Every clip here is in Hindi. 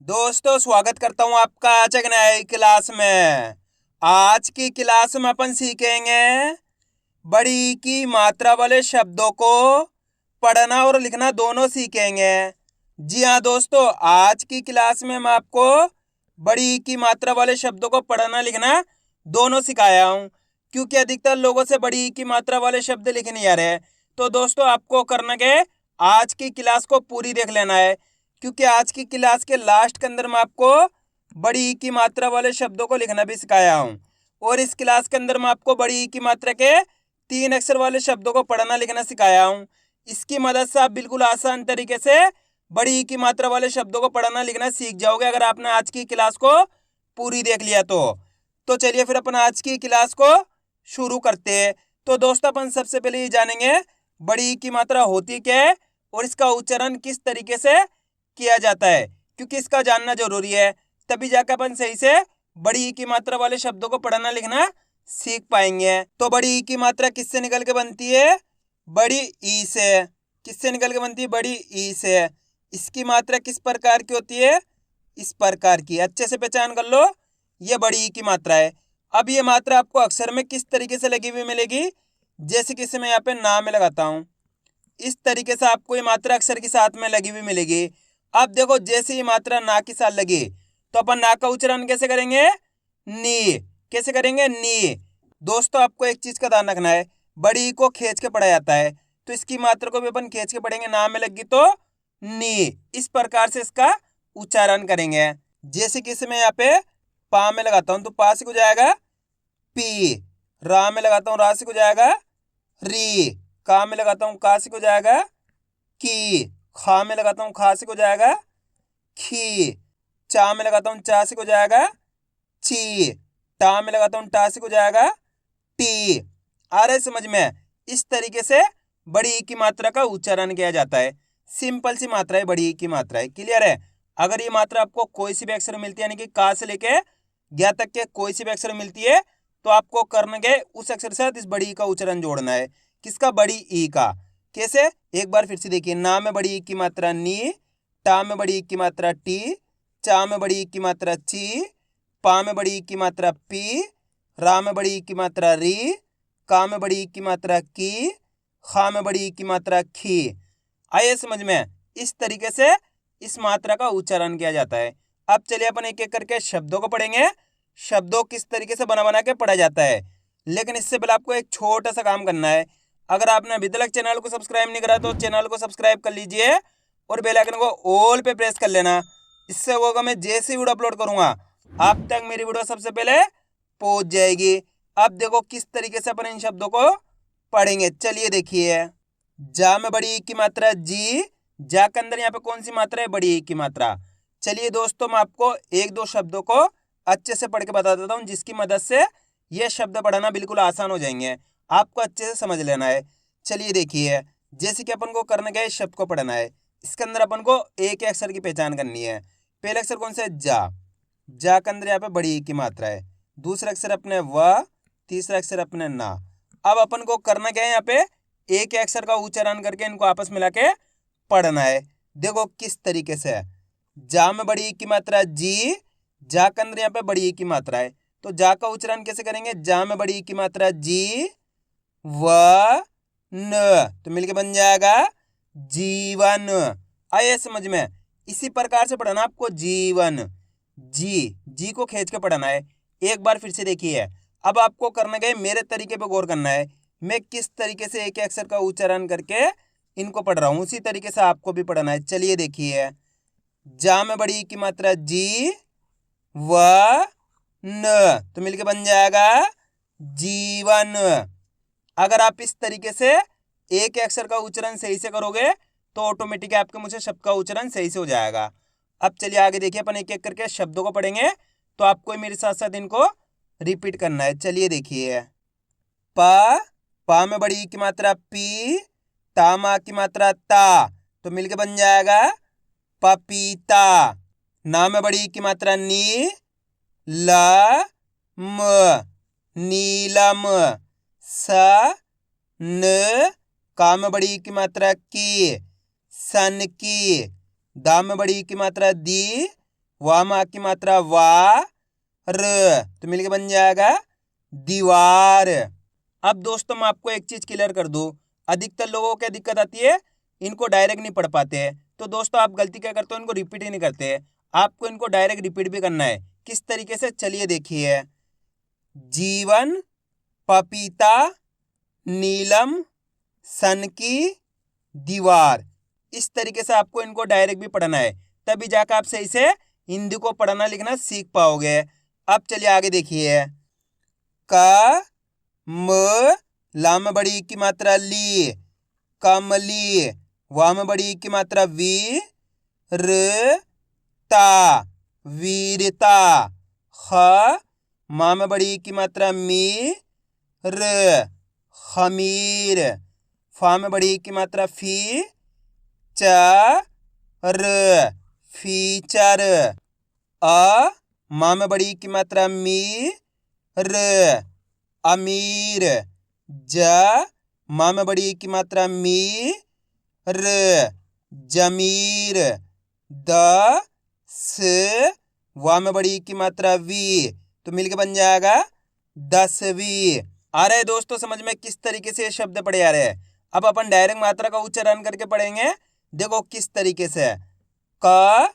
दोस्तों स्वागत करता हूं आपका आज एक नई क्लास में। आज की क्लास में अपन सीखेंगे बड़ी की मात्रा वाले शब्दों को पढ़ना और लिखना दोनों सीखेंगे। जी हाँ दोस्तों, आज की क्लास में मैं आपको बड़ी की मात्रा वाले शब्दों को पढ़ना लिखना दोनों सिखाया हूं, क्योंकि अधिकतर लोगों से बड़ी की मात्रा वाले शब्द लिख नहीं आ रहे। तो दोस्तों आपको करना क्या है, आज की क्लास को पूरी देख लेना है, क्योंकि आज की क्लास के लास्ट के अंदर मैं आपको बड़ी ई की मात्रा वाले शब्दों को लिखना भी सिखाया हूँ। और इस क्लास के अंदर मैं आपको बड़ी ई की मात्रा के 3 अक्षर वाले शब्दों को पढ़ना लिखना सिखाया हूँ। इसकी मदद से आप बिल्कुल आसान तरीके से बड़ी ई की मात्रा वाले शब्दों को पढ़ना लिखना सीख जाओगे, अगर आपने आज की क्लास को पूरी देख लिया तो चलिए फिर अपन आज की क्लास को शुरू करते हैं। तो दोस्तों अपन सबसे पहले ये जानेंगे बड़ी ई की मात्रा होती क्या है और इसका उच्चारण किस तरीके से किया जाता है, क्योंकि इसका जानना जरूरी है, तभी जाकर अपन सही से बड़ी ई की मात्रा वाले शब्दों को पढ़ना लिखना सीख पाएंगे। तो बड़ी ई की मात्रा किससे निकल के बनती है? बड़ी ई से। किससे निकल के बनती है? बड़ी ई से। इसकी मात्रा किस प्रकार की होती है? इस प्रकार की। अच्छे से पहचान कर लो, ये बड़ी ई की मात्रा है। अब ये मात्रा आपको अक्षर में किस तरीके से लगी हुई मिलेगी? जैसे कि मैं यहाँ पे ना में लगाता हूँ, इस तरीके से आपको ये मात्रा अक्षर के साथ में लगी हुई मिलेगी। अब देखो, जैसे ये मात्रा ना के साथ लगी तो अपन ना का उच्चारण कैसे करेंगे? नी। कैसे करेंगे? नी। दोस्तों आपको एक चीज का ध्यान रखना है, बड़ी को खींच के पढ़ा जाता है, तो इसकी मात्रा को भी अपन खींच के पढ़ेंगे। ना में लगी तो नी, इस प्रकार से इसका उच्चारण करेंगे। जैसे कि मैं यहाँ पे पा में लगाता हूँ तो पा से हो जाएगा पी, रा में लगाता हूँ रा से हो जाएगा री, का में लगाता हूँ का से हो जाएगा की, खा में लगाता हूँ खा से हो जाएगा खी, चा में लगाता हूँ चा से हो जाएगा ची, टा में लगाता हूँ टा से हो जाएगा टी। आ रहा है समझ में? इस तरीके से बड़ी ई की मात्रा का उच्चारण किया जाता है। सिंपल सी मात्रा है, बड़ी ई की मात्रा है। क्लियर है? अगर ये मात्रा आपको कोई सी भी अक्षर मिलती है, यानी कि का से लेके ज्ञा तक के कोई सी भी अक्षर मिलती है, तो आपको करने के उस अक्षर से इस बड़ी ई का उच्चारण जोड़ना है। किसका? बड़ी ई का। कैसे? एक बार फिर से देखिए, ना में बड़ी ई की मात्रा नी, टा में बड़ी ई की मात्रा टी, चा में बड़ी ई की मात्रा ची, पा में बड़ी ई की मात्रा पी, रा में बड़ी ई की मात्रा री, का में बड़ी ई की मात्रा की, खा में बड़ी ई की मात्रा खी। आइए समझ में? इस तरीके से इस मात्रा का उच्चारण किया जाता है। अब चलिए अपन एक एक करके शब्दों को पढ़ेंगे, शब्दों किस तरीके से बना बना के पढ़ा जाता है। लेकिन इससे पहले आपको एक छोटा सा काम करना है। अगर आपने अभी तक चैनल को सब्सक्राइब नहीं करा तो चैनल को सब्सक्राइब कर लीजिए और बेल आइकन को ऑल पे प्रेस कर लेना। इससे होगा मैं जैसे वीडियो अपलोड करूंगा आप तक मेरी वीडियो सबसे पहले पहुंच जाएगी। अब देखो किस तरीके से अपन इन शब्दों को पढ़ेंगे। चलिए देखिए, जा में बड़ी ई की मात्रा जी, जा के अंदर यहाँ पे कौन सी मात्रा है? बड़ी ई की मात्रा। चलिए दोस्तों, मैं आपको एक दो शब्दों को अच्छे से पढ़ के बता देता हूँ, जिसकी मदद से ये शब्द पढ़ना बिल्कुल आसान हो जाएंगे। आपको अच्छे से समझ लेना है। चलिए देखिए, जैसे कि अपन को करना क्या है, इस शब्द को पढ़ना है। इसके अंदर अपन को एक अक्षर की पहचान करनी है। पहला अक्षर कौन सा है? जा। जा के अंदर यहाँ पे बड़ी ई की मात्रा है। दूसरा अक्षर अपने व, तीसरा अक्षर अपने ना। अब अपन को करना क्या है, यहाँ पे एक अक्षर का उच्चारण करके इनको आपस मिला के पढ़ना है। देखो किस तरीके से है। जा में बड़ी ई की मात्रा जी, जा के अंदर यहाँ पे बड़ी ई की मात्रा है, तो जा का उच्चारण कैसे करेंगे? जा में बड़ी ई की मात्रा जी, व न, तो मिलके बन जाएगा जीवन। आइए समझ में? इसी प्रकार से पढ़ना आपको जीवन। जी को खींच के पढ़ना है। एक बार फिर से देखिए, अब आपको करना क्या है, मेरे तरीके पे गौर करना है। मैं किस तरीके से एक अक्षर का उच्चारण करके इनको पढ़ रहा हूँ, उसी तरीके से आपको भी पढ़ना है। चलिए देखिए, जा में बड़ी की मात्रा जी, व न, तो मिलके बन जाएगा जीवन। अगर आप इस तरीके से एक अक्षर का उच्चारण सही से करोगे तो ऑटोमेटिक आपके मुझे शब्द का उच्चारण सही से हो जाएगा। अब चलिए आगे देखिए, अपन एक एक करके शब्दों को पढ़ेंगे, तो आपको मेरे साथ साथ इनको रिपीट करना है। चलिए देखिए, पा में बड़ी की मात्रा पी, ता मा की मात्रा ता, तो मिलके बन जाएगा पपीता। ना में बड़ी की मात्रा नी, ल म, नीलम। स न, का में बड़ी की मात्रा की, सन की। दा में बड़ी की मात्रा दी, वा में आ की मात्रा वा, र, तो मिलके बन जाएगा दीवार। अब दोस्तों मैं आपको एक चीज क्लियर कर दूं, अधिकतर लोगों को क्या दिक्कत आती है, इनको डायरेक्ट नहीं पढ़ पाते। तो दोस्तों आप गलती क्या करते हो, इनको रिपीट ही नहीं करते। आपको इनको डायरेक्ट रिपीट भी करना है। किस तरीके से, चलिए देखिए। जीवन, पपीता, नीलम, सन की दीवार। इस तरीके से आपको इनको डायरेक्ट भी पढ़ना है, तभी जाकर आप सही से हिंदी को पढ़ना लिखना सीख पाओगे। अब चलिए आगे देखिए। क म, ला में बड़ी ई की मात्रा ली, कमली। वा में बड़ी ई की मात्रा वी, र, ता, वीरता। ख, मा में बड़ी ई की मात्रा मी, र, खमीर। फा में बड़ी ई की मात्रा फी, च, र, फीचर। अ, मा में बड़ी ई की मात्रा मी, र, अमीर। ज, मा में बड़ी ई की मात्रा मी, र, जमीर। द, स, वा में बड़ी ई की मात्रा वी, तो मिलके बन जाएगा दसवीं। आ रहे दोस्तों समझ में किस तरीके से ये शब्द पढ़े आ रहे हैं। अब अपन डायरेक्ट मात्रा का उच्चारण करके पढ़ेंगे, देखो किस तरीके से। क,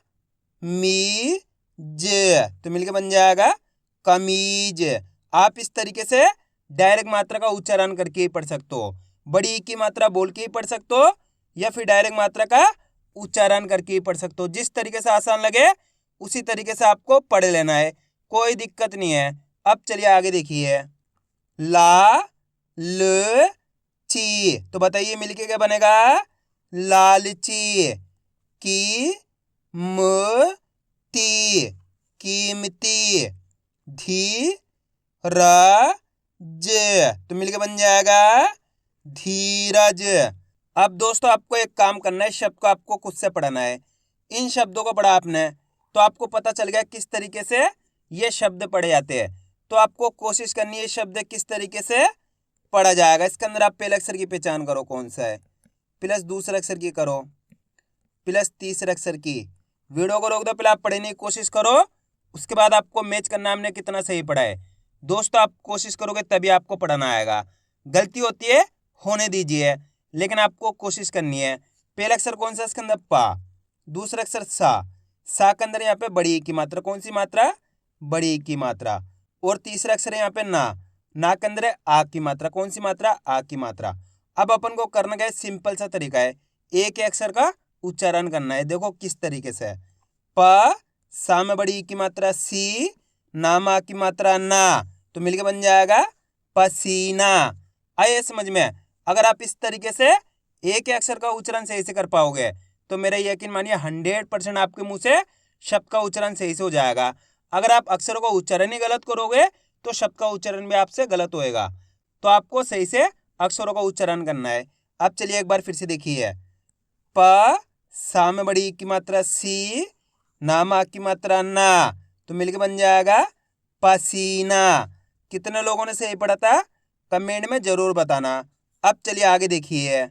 मी, ज, तो मिलके बन जाएगा कमीज। आप इस तरीके से डायरेक्ट मात्रा का उच्चारण करके ही पढ़ सकते हो, बड़ी ई की मात्रा बोल के ही पढ़ सकते हो, या फिर डायरेक्ट मात्रा का उच्चारण करके ही पढ़ सकते हो। जिस तरीके से आसान लगे उसी तरीके से आपको पढ़ लेना है, कोई दिक्कत नहीं है। अब चलिए आगे देखिए। ला, ल, ची, तो बताइए मिलके क्या बनेगा, लालची। की, म, ती, कीमती। धी, र, ज, तो मिलके बन जाएगा धीरज। अब दोस्तों आपको एक काम करना है, शब्द को आपको खुद से पढ़ना है। इन शब्दों को पढ़ा आपने तो आपको पता चल गया किस तरीके से ये शब्द पढ़े जाते हैं। तो आपको कोशिश करनी है शब्द किस तरीके से पढ़ा जाएगा। इसके अंदर आप पहले अक्षर की पहचान करो कौन सा है, प्लस दूसरे अक्षर की करो, प्लस तीसरे अक्षर की। वीडियो को रोक दो, पहले आप पढ़ने की कोशिश करो, उसके बाद आपको मैच करना हमने कितना सही पढ़ा है। दोस्तों आप कोशिश करोगे तभी आपको पढ़ना आएगा। गलती होती है होने दीजिए, लेकिन आपको कोशिश करनी है। पहला अक्षर कौन सा इसके अंदर, पा। दूसरा अक्षर सा के अंदर यहाँ पे बड़ी ई की मात्रा, कौन सी मात्रा, बड़ी ई की मात्रा। और तीसरा अक्षर यहाँ पे ना के अंदर आ की मात्रा, कौन सी मात्रा, आ की मात्रा। अब अपन को करना क्या है, सिंपल सा तरीका है, एक अक्षर का उच्चारण करना है। देखो किस तरीके से, प, सा में बड़ी ई की मात्रा सी, ना मा की मात्रा ना, तो मिलके बन जाएगा पसीना। आए समझ में। अगर आप इस तरीके से एक अक्षर का उच्चारण सही से कर पाओगे तो मेरा यकीन मानिए 100% आपके मुंह से शब्द का उच्चारण सही से हो जाएगा। अगर आप अक्षरों का उच्चारण ही गलत करोगे तो शब्द का उच्चारण भी आपसे गलत होएगा। तो आपको सही से अक्षरों का उच्चारण करना है। अब चलिए एक बार फिर से देखिए। प, सा में बड़ी ई की मात्रा सी, ना मा की मात्रा ना, तो मिलके बन जाएगा पसीना। कितने लोगों ने सही पढ़ा था कमेंट में जरूर बताना। अब चलिए आगे देखिए।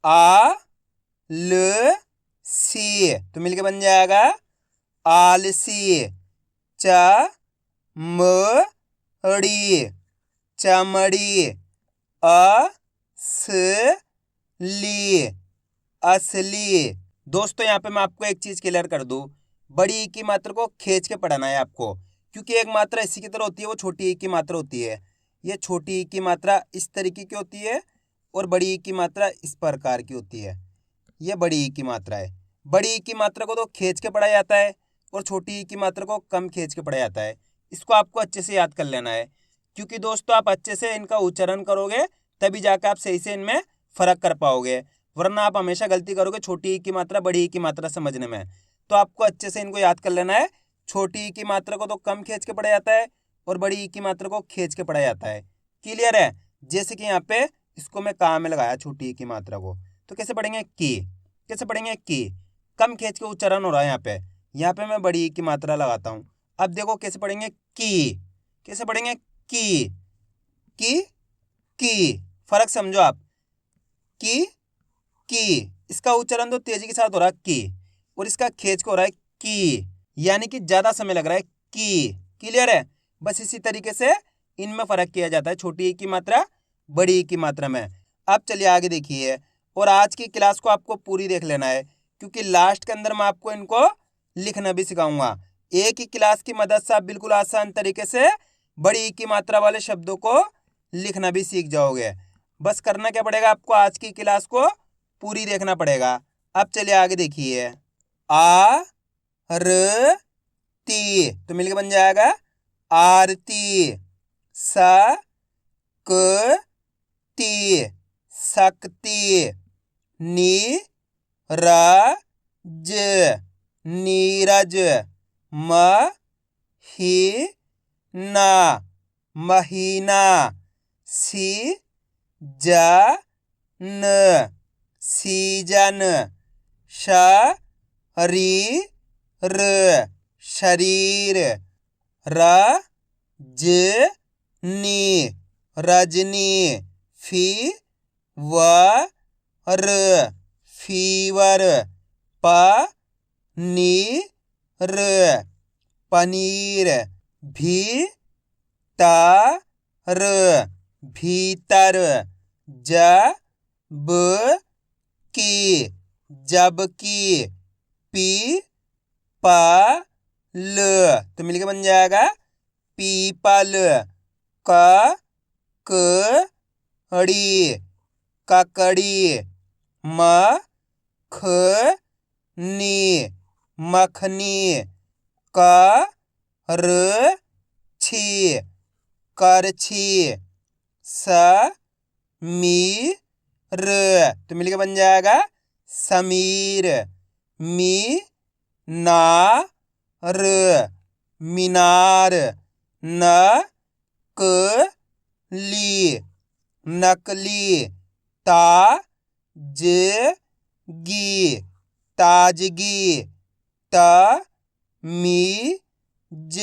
आ, ल, सी, तो मिलके बन जाएगा आलसी। च, म, ड़ी, चमड़ी। अ, स, ली, असली। दोस्तों यहाँ पे मैं आपको एक चीज क्लियर कर दूं, बड़ी ई की मात्रा को खींच के पढ़ना है आपको, क्योंकि एक मात्रा इसी की तरह होती है, वो छोटी ई की मात्रा होती है। ये छोटी ई की मात्रा इस तरीके की होती है और बड़ी ई की मात्रा इस प्रकार की होती है। ये बड़ी ई की मात्रा है। बड़ी ई की मात्रा को तो खींच के पढ़ा जाता है और छोटी ई की मात्रा को कम खींच के पढ़ा जाता है। इसको आपको अच्छे से याद कर लेना है, क्योंकि दोस्तों आप अच्छे से इनका उच्चारण करोगे तभी जाकर आप सही से इनमें फर्क कर पाओगे, वरना आप हमेशा गलती करोगे छोटी ई की मात्रा बड़ी ई की मात्रा समझने में। तो आपको अच्छे से इनको याद कर लेना है। छोटी ई की मात्रा को तो कम खींच के पढ़ा जाता है और बड़ी ई की मात्रा को खींच के पढ़ा जाता है। क्लियर है। जैसे कि यहाँ पे इसको मैं का में लगाया छोटी ई की मात्रा को, तो कैसे पढ़ेंगे, की। कैसे पढ़ेंगे, की। कम खींच के उच्चारण हो रहा है यहाँ पे मैं बड़ी ई की मात्रा लगाता हूँ। अब देखो कैसे पढ़ेंगे, की। कैसे पढ़ेंगे, की। की फर्क समझो आप। की इसका उच्चारण तो तेजी के साथ हो रहा है की, और इसका खींच के हो रहा है की। यानी कि ज़्यादा समय लग रहा है। की, क्लियर है। बस इसी तरीके से इनमें फ़र्क किया जाता है, छोटी ई की मात्रा बड़ी ई की मात्रा में। अब चलिए आगे देखिए, और आज की क्लास को आपको पूरी देख लेना है, क्योंकि लास्ट के अंदर मैं आपको इनको लिखना भी सिखाऊंगा। एक ही क्लास की मदद से आप बिल्कुल आसान तरीके से बड़ी ई की मात्रा वाले शब्दों को लिखना भी सीख जाओगे। बस करना क्या पड़ेगा आपको, आज की क्लास को पूरी देखना पड़ेगा। अब चलिए आगे देखिए, आ र ती तो मिलकर बन जाएगा आरती। स क ती शक्ति। नी र ज नीरज। म ही ना महीना। सी ज न सीजन। श री र शरीर। र ज नी रजनी। फी व र फीवर। प नी र पनीर। भी त र भीतर। ज ब की जबकि। पी प ल तो मिलके बन जाएगा पीपल। क क ड़ी ककड़ी। म ख नी मखनी। क र छी करछी। स मी र तो मिलके बन जाएगा समीर। मी ना र मीनार। न क ली नकली। ता ज गी ताजगी। त मी ज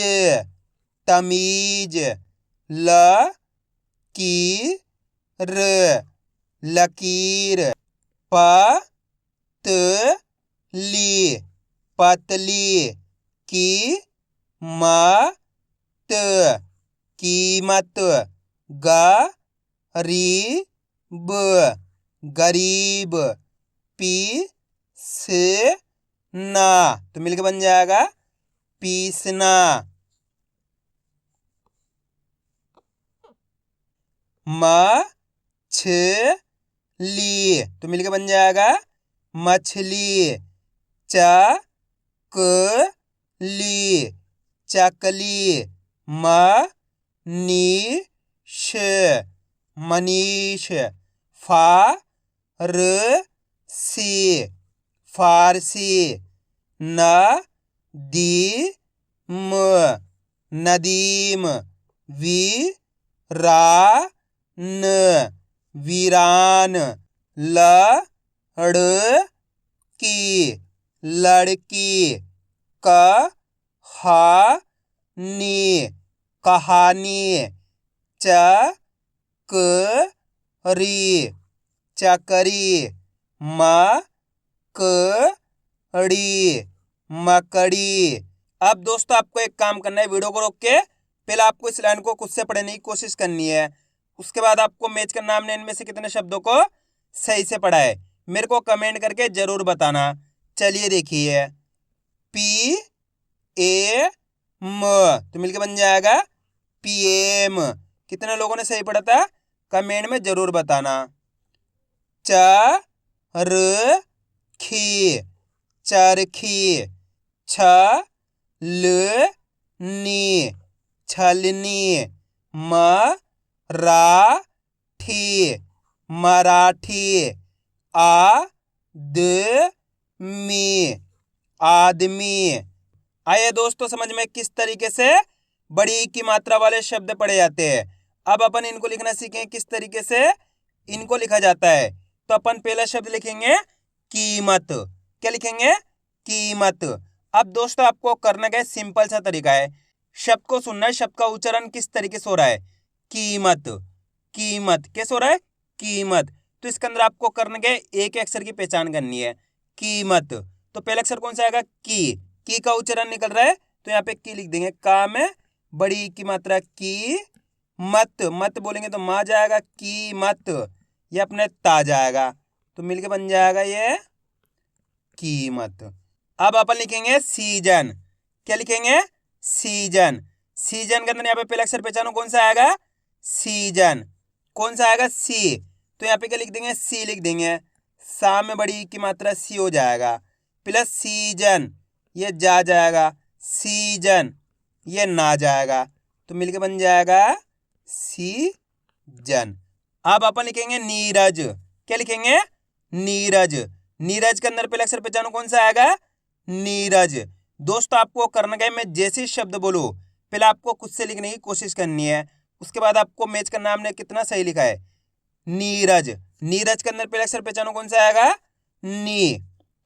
तमीज। ल की र लकीर। प त ली पतली। की म त कीमत। ग री ब गरीब। पी से ना तो मिलके बन जाएगा पीसना। म छ ली तो मिलके बन जाएगा मछली। च क ली चकली। म नी श मनीष। फा र सी फारसी। न दी म नदीम। वी रा न वीरान। ल ड़ की लड़की। क हा नी कहानी। च क री चकरी। म क ड़ी मकड़ी। अब दोस्तों आपको एक काम करना है, वीडियो को रोक के पहले आपको इस लाइन को खुद से पढ़ने की कोशिश करनी है। उसके बाद आपको मैच करना हमने इनमें से कितने शब्दों को सही से पढ़ा है, मेरे को कमेंट करके जरूर बताना। चलिए देखिए, पी ए म तो मिलके बन जाएगा पीएम। कितने लोगों ने सही पढ़ा था कमेंट में जरूर बताना। च र खी चरखी। छ ल नी छलनी। म रा ठी मराठी। आ द मी आदमी। आइए दोस्तों समझ में किस तरीके से बड़ी की मात्रा वाले शब्द पढ़े जाते हैं। अब अपन इनको लिखना सीखें किस तरीके से इनको लिखा जाता है। तो अपन पहला शब्द लिखेंगे कीमत। क्या लिखेंगे? कीमत। अब दोस्तों आपको करना क्या है, सिंपल सा तरीका है, शब्द को सुनना है, शब्द का उच्चारण किस तरीके से हो रहा है। कीमत, कीमत कैसे हो रहा है? कीमत। तो इसके अंदर आपको करना क्या है, एक अक्षर की पहचान करनी है। कीमत, तो पहला अक्षर कौन सा आएगा? की। की का उच्चारण निकल रहा है तो यहाँ पे की लिख देंगे। का में बड़ी की मात्रा की मत, मत बोलेंगे तो मा जाएगा, की मत ये अपने ता जाएगा, तो मिलके बन जाएगा ये कीमत। अब अपन लिखेंगे सीजन। क्या लिखेंगे? सीजन। सीजन के अंदर यहाँ पे पहला अक्षर पहचानो कौन सा आएगा? सीजन। कौन सा आएगा? सी। तो यहाँ पे क्या लिख देंगे? सी लिख देंगे। सा में बड़ी की मात्रा सी हो जाएगा, प्लस सीजन ये जा जाएगा, सीजन ये ना जाएगा, तो मिलके बन जाएगा सीजन। अब अपन लिखेंगे नीरज। क्या लिखेंगे? नीरज। नीरज के अंदर पहले अक्षर पहचानो कौन सा आएगा? नीरज। दोस्तों आपको करना क्या है, मैं जैसे शब्द बोलूं पहले आपको खुद से लिखने की कोशिश करनी है, उसके बाद आपको मैच करना हमने कितना सही लिखा है। नीरज। नीरज के अंदर पहले अक्षर पहचानो कौन सा आएगा? नी।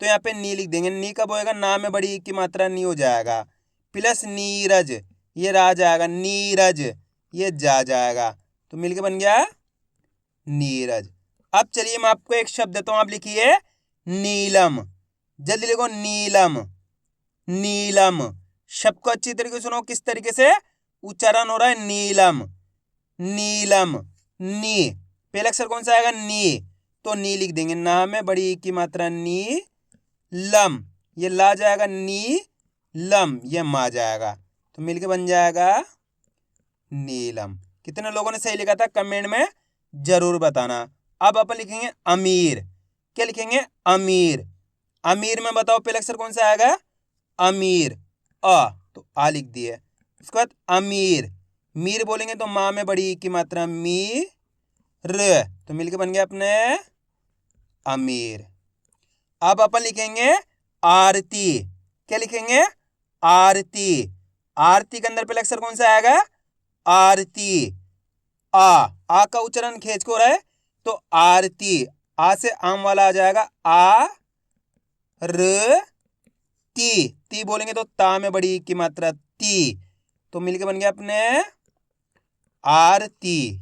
तो यहाँ पे नी लिख देंगे। नी कब होएगा? ना में बड़ी की मात्रा नी हो जाएगा, प्लस नीरज ये रा जाएगा, नीरज ये जा जाएगा, तो मिलके बन गया नीरज। अब चलिए मैं आपको एक शब्द देता हूं, आप लिखिए नीलम। जल्दी लिखो नीलम। नीलम शब्द को अच्छी तरीके से सुनो किस तरीके से उच्चारण हो रहा है। नीलम, नीलम। नी पहला अक्षर कौन सा आएगा? नी, तो नी लिख देंगे। ना में बड़ी की मात्रा नी, लम ये ला जाएगा, नी लम ये मा जाएगा, तो मिलके बन जाएगा नीलम। कितने लोगों ने सही लिखा था कमेंट में जरूर बताना। अब अपन लिखेंगे अमीर। क्या लिखेंगे? अमीर। अमीर में बताओ पहला अक्षर कौन सा आएगा? अमीर। अ, तो आ लिख दिए। उसके बाद अमीर। मीर बोलेंगे तो माँ में बड़ी की मात्रा मी र, तो मिलके बन गया अपने अमीर। अब अपन लिखेंगे आरती। क्या लिखेंगे? आरती। आरती के अंदर पहला अक्षर कौन सा आएगा? आरती। आ का उच्चारण खींच को रहा है तो आरती, आ से आम वाला आ जाएगा, आ र ती बोलेंगे तो ता में बड़ी की मात्रा ती, तो मिलके बन गया अपने आरती।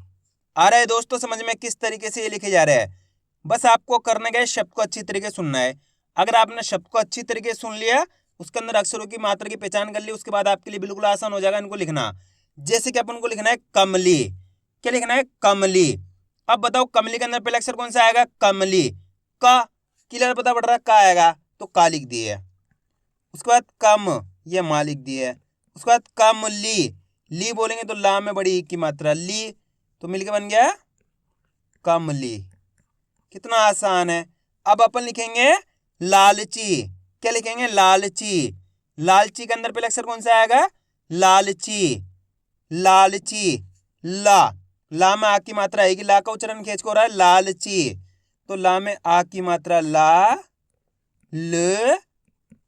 आ रहा है दोस्तों समझ में किस तरीके से ये लिखे जा रहे हैं? बस आपको करने का शब्द को अच्छी तरीके से सुनना है। अगर आपने शब्द को अच्छी तरीके से सुन लिया, उसके अंदर अक्षरों की मात्रा की पहचान कर ली, उसके बाद आपके लिए बिल्कुल आसान हो जाएगा इनको लिखना। जैसे कि अपन को लिखना है कमली। क्या लिखना है? कमली। अब बताओ कमली के अंदर पहला अक्षर कौन सा आएगा? कमली। का क्लियर पता पड़ रहा है? का आएगा तो का लिख दिए। उसके बाद कम ये मा लिख दिए। उसके बाद कमली। ली बोलेंगे तो ला में बड़ी की मात्रा ली, तो मिलके बन गया कमली। कितना आसान है। अब अपन लिखेंगे लालची। क्या लिखेंगे? लालची। लालची के अंदर पहला अक्षर कौन सा आएगा? लालची। लालची। ला में आ की मात्रा आएगी, ला का उच्चारण खींच को रहा है लालची, तो ला में आ की मात्रा ला, ल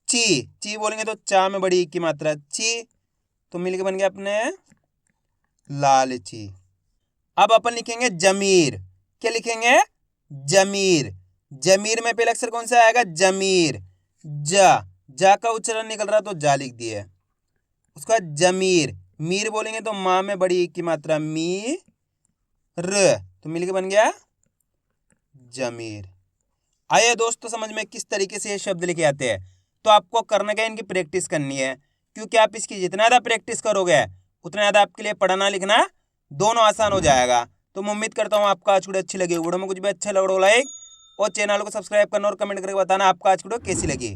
ची बोलेंगे तो चा में बड़ी की मात्रा ची, तो मिलके बन गया अपने लालची। अब अपन लिखेंगे जमीर। क्या लिखेंगे? जमीर। जमीर में पहला अक्षर कौन सा आएगा? जमीर। जा का उच्चारण निकल रहा तो जा लिख दिए। उसका जमीर। मीर बोलेंगे तो माँ में बड़ी की मात्रा मी र, तो मिलके बन गया जमीर। आइए दोस्तों समझ में किस तरीके से ये शब्द लिखे आते हैं। तो आपको करना क्या, इनकी प्रैक्टिस करनी है, क्योंकि आप इसकी जितना ज़्यादा प्रैक्टिस करोगे उतना ज़्यादा आपके लिए पढ़ना लिखना दोनों आसान हो जाएगा। तो मैं उम्मीद करता हूँ आपको आज वीडियो अच्छी लगी। वीडियो में कुछ भी अच्छा लगा लाइक और चैनल को सब्सक्राइब करना और कमेंट करके बताना आपको आज वीडियो कैसी लगी।